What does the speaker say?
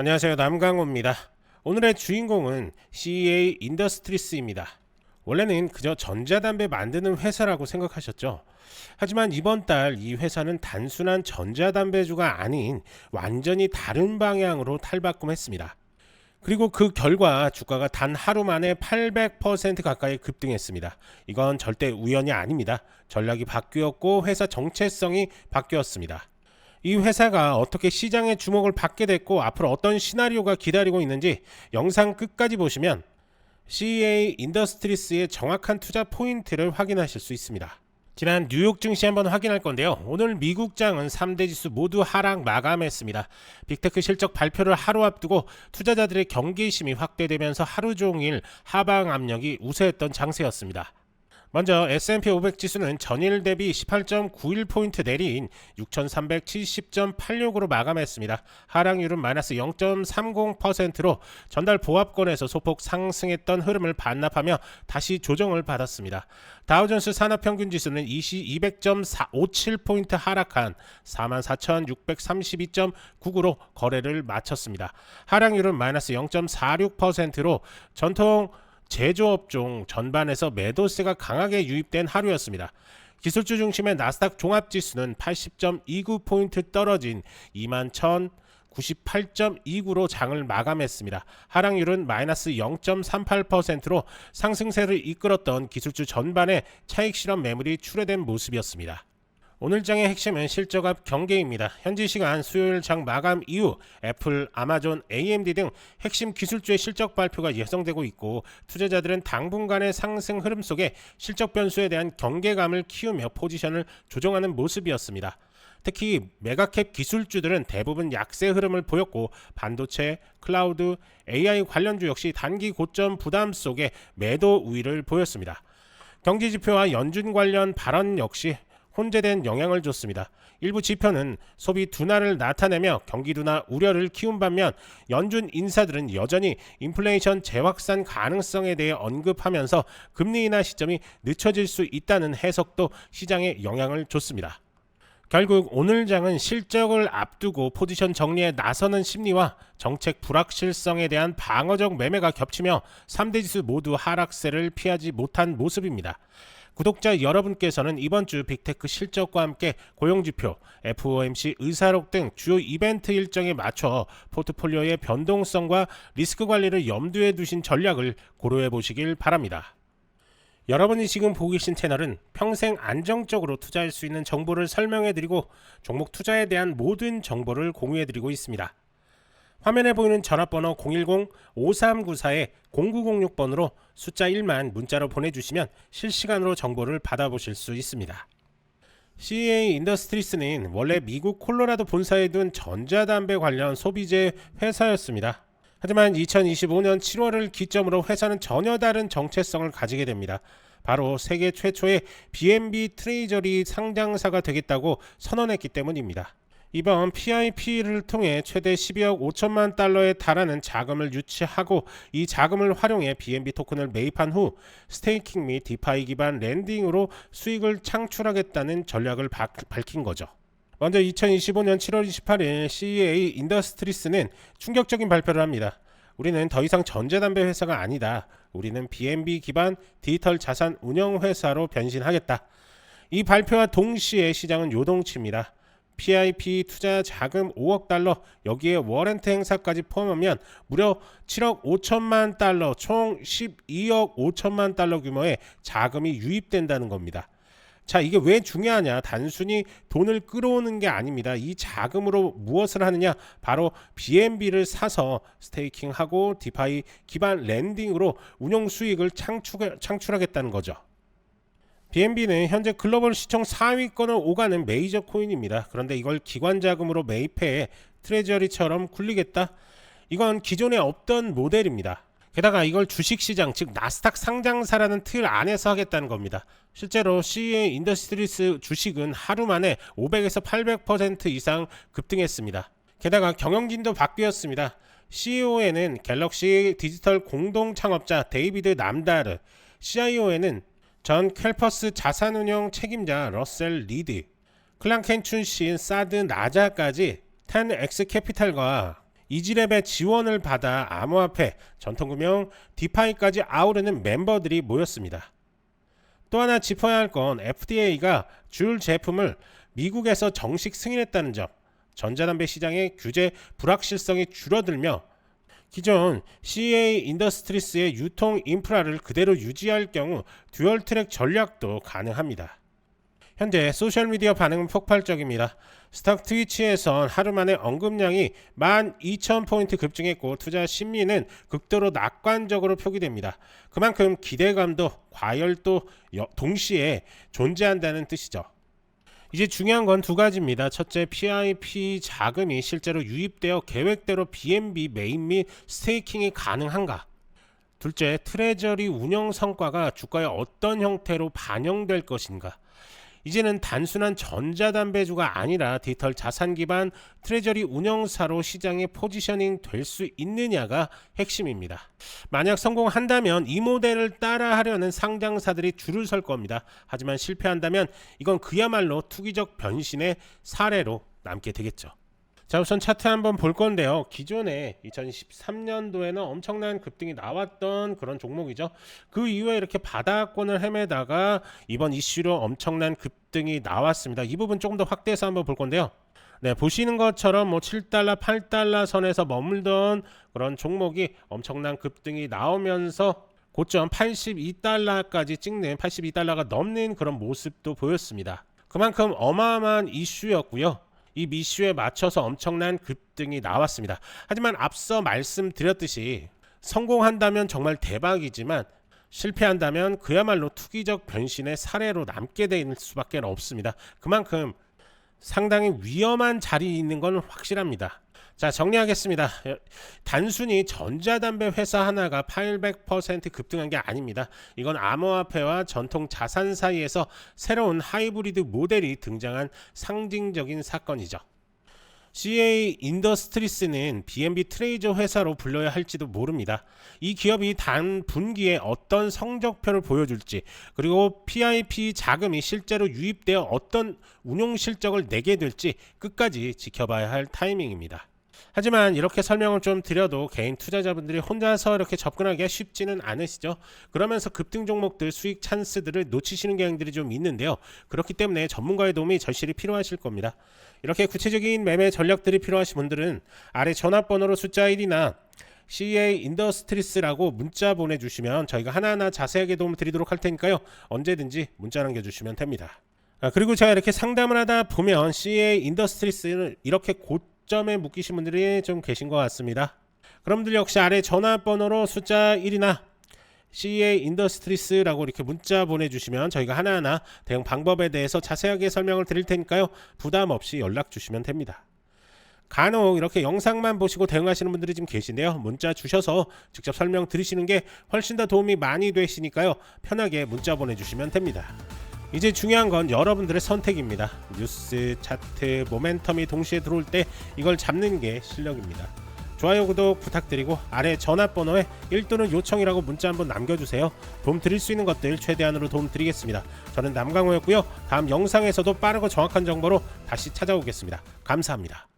안녕하세요. 남강호입니다. 오늘의 주인공은 CEA 인더스트리스입니다. 원래는 그저 전자담배 만드는 회사라고 생각하셨죠? 하지만 이번 달 이 회사는 단순한 전자담배주가 아닌 완전히 다른 방향으로 탈바꿈했습니다. 그리고 그 결과 주가가 단 하루 만에 800% 가까이 급등했습니다. 이건 절대 우연이 아닙니다. 전략이 바뀌었고 회사 정체성이 바뀌었습니다. 이 회사가 어떻게 시장의 주목을 받게 됐고 앞으로 어떤 시나리오가 기다리고 있는지 영상 끝까지 보시면 CEA 인더스트리스의 정확한 투자 포인트를 확인하실 수 있습니다. 지난 뉴욕 증시 한번 확인할 건데요. 오늘 미국장은 3대 지수 모두 하락 마감했습니다. 빅테크 실적 발표를 하루 앞두고 투자자들의 경계심이 확대되면서 하루 종일 하방 압력이 우세했던 장세였습니다. 먼저 S&P 500 지수는 전일 대비 18.91포인트 내린 6370.86으로 마감했습니다. 하락률은 마이너스 0.30%로 전달 보합권에서 소폭 상승했던 흐름을 반납하며 다시 조정을 받았습니다. 다우존스 산업평균 지수는 200.57포인트 하락한 44,632.99로 거래를 마쳤습니다. 하락률은 마이너스 0.46%로 전통 제조업종 전반에서 매도세가 강하게 유입된 하루였습니다. 기술주 중심의 나스닥 종합지수는 80.29포인트 떨어진 21,098.29로 장을 마감했습니다. 하락률은 마이너스 0.38%로 상승세를 이끌었던 기술주 전반의 차익 실현 매물이 출회된 모습이었습니다. 오늘 장의 핵심은 실적 앞 경계입니다. 현지 시간 수요일 장 마감 이후 애플, 아마존, AMD 등 핵심 기술주의 실적 발표가 예상되고 있고 투자자들은 당분간의 상승 흐름 속에 실적 변수에 대한 경계감을 키우며 포지션을 조정하는 모습이었습니다. 특히 메가캡 기술주들은 대부분 약세 흐름을 보였고 반도체, 클라우드, AI 관련주 역시 단기 고점 부담 속에 매도 우위를 보였습니다. 경기지표와 연준 관련 발언 역시 혼재된 영향을 줬습니다. 일부 지표는 소비 둔화를 나타내며 경기 둔화 우려를 키운 반면 연준 인사들은 여전히 인플레이션 재확산 가능성에 대해 언급하면서 금리 인하 시점이 늦춰질 수 있다는 해석도 시장에 영향을 줬습니다. 결국 오늘 장은 실적을 앞두고 포지션 정리에 나서는 심리와 정책 불확실성에 대한 방어적 매매가 겹치며 3대 지수 모두 하락세를 피하지 못한 모습입니다. 구독자 여러분께서는 이번 주 빅테크 실적과 함께 고용지표, FOMC 의사록 등 주요 이벤트 일정에 맞춰 포트폴리오의 변동성과 리스크 관리를 염두에 두신 전략을 고려해 보시길 바랍니다. 여러분이 지금 보고 계신 채널은 평생 안정적으로 투자할 수 있는 정보를 설명해 드리고 종목 투자에 대한 모든 정보를 공유해 드리고 있습니다. 화면에 보이는 전화번호 010-5394-0906번으로 숫자 1만 문자로 보내주시면 실시간으로 정보를 받아보실 수 있습니다. CEA 인더스트리스는 원래 미국 콜로라도 본사에 둔 전자담배 관련 소비재 회사였습니다. 하지만 2025년 7월을 기점으로 회사는 전혀 다른 정체성을 가지게 됩니다. 바로 세계 최초의 BNB 트레저리 상장사가 되겠다고 선언했기 때문입니다. 이번 PIP를 통해 최대 12억 5천만 달러에 달하는 자금을 유치하고 이 자금을 활용해 BNB 토큰을 매입한 후 스테이킹 및 디파이 기반 랜딩으로 수익을 창출하겠다는 전략을 밝힌 거죠. 먼저 2025년 7월 28일 CEA 인더스트리스는 충격적인 발표를 합니다. 우리는 더 이상 전자담배 회사가 아니다. 우리는 BNB 기반 디지털 자산 운영 회사로 변신하겠다. 이 발표와 동시에 시장은 요동칩니다. PIP 투자 자금 5억 달러, 여기에 워런트 행사까지 포함하면 무려 7억 5천만 달러, 총 12억 5천만 달러 규모의 자금이 유입된다는 겁니다. 자, 이게 왜 중요하냐? 단순히 돈을 끌어오는 게 아닙니다. 이 자금으로 무엇을 하느냐? 바로 BNB를 사서 스테이킹하고 디파이 기반 랜딩으로 운용 수익을 창출하겠다는 거죠. BNB는 현재 글로벌 시총 4위권을 오가는 메이저 코인입니다. 그런데 이걸 기관 자금으로 매입해 트레저리처럼 굴리겠다? 이건 기존에 없던 모델입니다. 게다가 이걸 주식시장, 즉 나스닥 상장사라는 틀 안에서 하겠다는 겁니다. 실제로 CEA 인더스트리스 주식은 하루 만에 500에서 800% 이상 급등했습니다. 게다가 경영진도 바뀌었습니다. CEO에는 갤럭시 디지털 공동 창업자 데이비드 남다르, CIO에는 전 캘퍼스 자산운용 책임자 러셀 리드, 클랑켄 출신 사드 나자까지 10X 캐피탈과 이지랩의 지원을 받아 암호화폐, 전통금융, 디파이까지 아우르는 멤버들이 모였습니다. 또 하나 짚어야 할 건 FDA가 줄 제품을 미국에서 정식 승인했다는 점, 전자담배 시장의 규제 불확실성이 줄어들며 기존 CEA 인더스트리스의 유통 인프라를 그대로 유지할 경우 듀얼 트랙 전략도 가능합니다. 현재 소셜미디어 반응은 폭발적입니다. 스탁 트위치에선 하루 만에 언급량이 12,000포인트 급증했고 투자 심리는 극도로 낙관적으로 표기됩니다. 그만큼 기대감도 과열도 동시에 존재한다는 뜻이죠. 이제 중요한 건 두 가지입니다. 첫째, PIP 자금이 실제로 유입되어 계획대로 BNB 메인 및 스테이킹이 가능한가? 둘째, 트레저리 운영 성과가 주가에 어떤 형태로 반영될 것인가? 이제는 단순한 전자담배주가 아니라 디지털 자산 기반 트레저리 운영사로 시장에 포지셔닝 될 수 있느냐가 핵심입니다. 만약 성공한다면 이 모델을 따라하려는 상장사들이 줄을 설 겁니다. 하지만 실패한다면 이건 그야말로 투기적 변신의 사례로 남게 되겠죠. 자, 우선 차트 한번 볼 건데요. 기존에 2013년도에는 엄청난 급등이 나왔던 그런 종목이죠. 그 이후에 이렇게 바닥권을 헤매다가 이번 이슈로 엄청난 급등이 나왔습니다. 이 부분 조금 더 확대해서 한번 볼 건데요. 네, 보시는 것처럼 뭐 7달러, 8달러 선에서 머물던 그런 종목이 엄청난 급등이 나오면서 고점 82달러까지 찍는 82달러가 넘는 그런 모습도 보였습니다. 그만큼 어마어마한 이슈였고요. 이 이슈에 맞춰서 엄청난 급등이 나왔습니다. 하지만 앞서 말씀드렸듯이 성공한다면 정말 대박이지만 실패한다면 그야말로 투기적 변신의 사례로 남게 될 수밖에 없습니다. 그만큼 상당히 위험한 자리에 있는 건 확실합니다. 자, 정리하겠습니다. 단순히 전자담배 회사 하나가 800% 급등한 게 아닙니다. 이건 암호화폐와 전통 자산 사이에서 새로운 하이브리드 모델이 등장한 상징적인 사건이죠. CEA 인더스트리스는 BNB 트레이저 회사로 불러야 할지도 모릅니다. 이 기업이 단 분기에 어떤 성적표를 보여줄지, 그리고 PIP 자금이 실제로 유입되어 어떤 운용 실적을 내게 될지 끝까지 지켜봐야 할 타이밍입니다. 하지만 이렇게 설명을 좀 드려도 개인 투자자분들이 혼자서 이렇게 접근하기가 쉽지는 않으시죠. 그러면서 급등 종목들 수익 찬스들을 놓치시는 경향들이 좀 있는데요. 그렇기 때문에 전문가의 도움이 절실히 필요하실 겁니다. 이렇게 구체적인 매매 전략들이 필요하신 분들은 아래 전화번호로 숫자 1이나 CEA 인더스트리스라고 문자 보내주시면 저희가 하나하나 자세하게 도움 드리도록 할 테니까요. 언제든지 문자 남겨주시면 됩니다. 그리고 제가 이렇게 상담을 하다 보면 CEA 인더스트리스는 이렇게 고점에 묶이신 분들이 좀 계신 것 같습니다. 그럼들 역시 아래 전화번호로 숫자 1이나 CEA 인더스트리스라고 이렇게 문자 보내주시면 저희가 하나하나 대응 방법에 대해서 자세하게 설명을 드릴 테니까요. 부담 없이 연락 주시면 됩니다. 간혹 이렇게 영상만 보시고 대응하시는 분들이 좀 계신데요. 문자 주셔서 직접 설명 드리시는 게 훨씬 더 도움이 많이 되시니까요. 편하게 문자 보내주시면 됩니다. 이제 중요한 건 여러분들의 선택입니다. 뉴스, 차트, 모멘텀이 동시에 들어올 때 이걸 잡는 게 실력입니다. 좋아요, 구독 부탁드리고 아래 전화번호에 1 또는 요청이라고 문자 한번 남겨주세요. 도움 드릴 수 있는 것들 최대한으로 도움 드리겠습니다. 저는 남강호였고요. 다음 영상에서도 빠르고 정확한 정보로 다시 찾아오겠습니다. 감사합니다.